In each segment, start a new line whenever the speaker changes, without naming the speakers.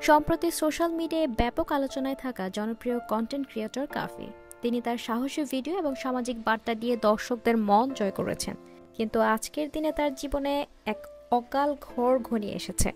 সম্প্রতি সোশ্যাল মিডিয়ায় ব্যাপক আলোচনায় থাকা জনপ্রিয় কন্টেন্ট ক্রিয়েটর কাফি। তিনি তার সাহসী ভিডিও এবং সামাজিক বার্তা দিয়ে দর্শকদের মন জয় করেছেন। কিন্তু আজকের দিনে তার জীবনে এক অকাল ঘোর ঘনিয়ে এসেছে।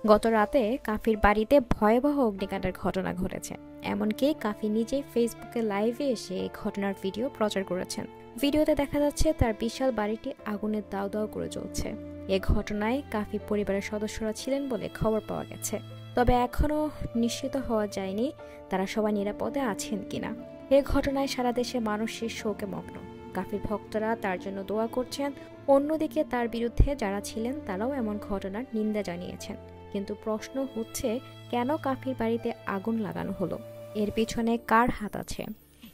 গত রাতে কাফির বাড়িতে ভয়াবহ অগ্নিকাণ্ডের ঘটনা ঘটেছে। এমনকি কাফি নিজেই ফেসবুকে লাইভে এসে এই ঘটনার ভিডিও প্রচার করেছেন। ভিডিওতে দেখা যাচ্ছে তার বিশাল বাড়িটি আগুনের দাউ দাউ করে জ্বলছে। এ ঘটনায় কাফি পরিবারের সদস্যরা ছিলেন বলে খবর পাওয়া গেছে। তবে এখনও নিশ্চিত হওয়া যায়নি তারা সবাই নিরাপদে আছেন কিনা। এ ঘটনায় সারা দেশে মানুষের শোকে মগ্ন। কাফির ভক্তরা তার জন্য দোয়া করছেন। অন্যদিকে তার বিরুদ্ধে যারা ছিলেন তারাও এমন ঘটনার নিন্দা জানিয়েছেন। কিন্তু প্রশ্ন হচ্ছে, কেন কাফির বাড়িতে আগুন লাগানো হলো? এর পিছনে কার হাত আছে?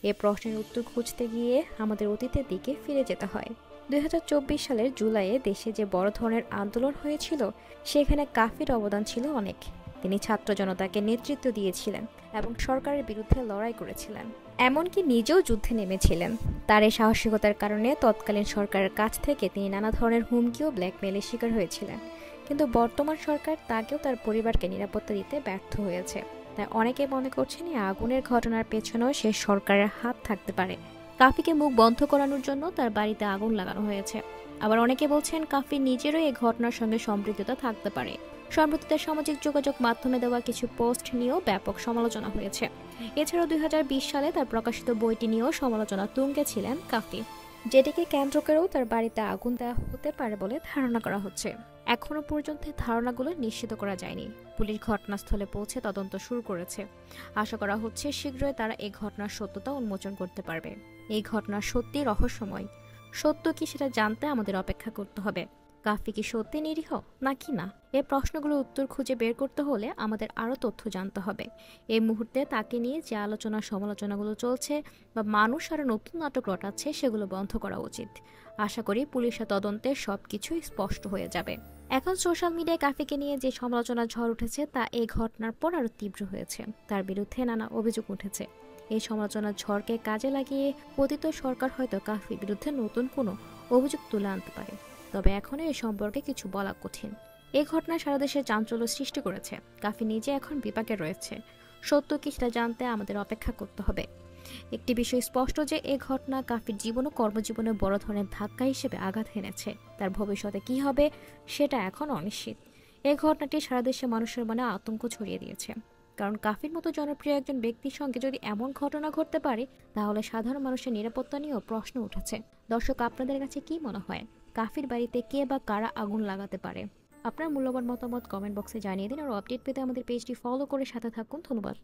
এ প্রশ্নের উত্তর খুঁজতে গিয়ে আমাদের অতীতের দিকে ফিরে যেতে হয়। 2024 সালের জুলাইয়ে দেশে যে বড় ধরনের আন্দোলন হয়েছিল, সেখানে কাফির অবদান ছিল অনেক। তিনি ছাত্র জনতাকে নেতৃত্ব দিয়েছিলেন এবং সরকারের বিরুদ্ধে লড়াই করেছিলেন। এমনকি নিজেও যুদ্ধে নেমেছিলেন। তার এই সাহসিকতার কারণে তৎকালীন সরকারের কাছ থেকে তিনি নানা ধরনের হুমকি ও ব্ল্যাকমেইলের শিকার হয়েছিলেন। কিন্তু বর্তমান সরকার তাকেও তার পরিবারকে নিরাপত্তা দিতে ব্যর্থ হয়েছে। তাই অনেকে মনে করছেন এই আগুনের ঘটনার পেছনেও সে সরকারের হাত থাকতে পারে। কাফিকে মুখ বন্ধ করানোর জন্য তার বাড়িতে আগুন লাগানো হয়েছে। আবার অনেকে বলছেন কাফি নিজেরও এই ঘটনার সঙ্গে সম্পৃক্ততা থাকতে পারে। সম্প্রতি তার সামাজিক যোগাযোগ মাধ্যমে দেওয়া কিছু পোস্ট নিয়েও ব্যাপক সমালোচনা হয়েছে। এছাড়াও 2020 সালে তার প্রকাশিত বইটি নিয়েও সমালোচনা তুঙ্গে ছিলেন কাফি, যেটিকে কেন্দ্র করেও তার বাড়িতে আগুন দেওয়া হতে পারে বলে ধারণা করা হচ্ছে। এখনো পর্যন্ত ধারণাগুলো নিশ্চিত করা যায়নি। পুলিশ ঘটনাস্থলে পৌঁছে তদন্ত শুরু করেছে। আশা করা হচ্ছে শীঘ্রই তারা এই ঘটনার সত্যতা উন্মোচন করতে পারবে। এই ঘটনা সত্যি রহস্যময়। সত্য কি সেটা জানতে আমাদের অপেক্ষা করতে হবে। কাফি কি সত্যি নিরীহ নাকি না, এই প্রশ্নগুলোর উত্তর খুঁজে বের করতে হলে আমাদের আরও তথ্য জানতে হবে। এই মুহূর্তে তাকে নিয়ে যে আলোচনা সমালোচনাগুলো চলছে বা মানুষ আরও নতুন নাটক রটাচ্ছে, সেগুলো বন্ধ করা উচিত। আশা করি পুলিশের তদন্তে সবকিছুই স্পষ্ট হয়ে যাবে। এখন সোশ্যাল মিডিয়ায় কাফিকে নিয়ে যে সমালোচনা ঝড় উঠেছে তা এই ঘটনার পর আরও তীব্র হয়েছে। তার বিরুদ্ধে নানা অভিযোগ উঠেছে। এই সমালোচনার ঝড়কে কাজে লাগিয়ে পতিত সরকার হয়তো কাফির বিরুদ্ধে নতুন কোনো অভিযোগ তুলে আনতে পারে। তবে এখনো এ সম্পর্কে কিছু বলা কঠিন। এই ঘটনা সারা দেশে চাঞ্চল্য সৃষ্টি করেছে। কাফি নিজে এখন বিপাকে রয়েছে। সত্য কি সেটা জানতে আমাদের অপেক্ষা করতে হবে। একটি বিষয় স্পষ্ট যে এই ঘটনা কাফির জীবন ও কর্মজীবনে বড় ধরনের ধাক্কা হিসেবে আঘাত এনেছে। তার ভবিষ্যতে কি হবে সেটা এখন অনিশ্চিত। এই ঘটনাটি সারা দেশে মানুষের মনে আতঙ্ক ছড়িয়ে দিয়েছে। কারণ কাফির মতো জনপ্রিয় একজন ব্যক্তির সঙ্গে যদি এমন ঘটনা ঘটতে পারে, তাহলে সাধারণ মানুষের নিরাপত্তা নিয়েও প্রশ্ন উঠেছে। দর্শক, আপনাদের কাছে কি মনে হয়, কাফির বাড়িতে কে বা কারা আগুন লাগাতে পারে? আপনার মূল্যবান মতামত কমেন্ট বক্সে জানিয়ে দিন। আর আপডেট পেতে আমাদের পেজটি ফলো করে সাথে থাকুন। ধন্যবাদ।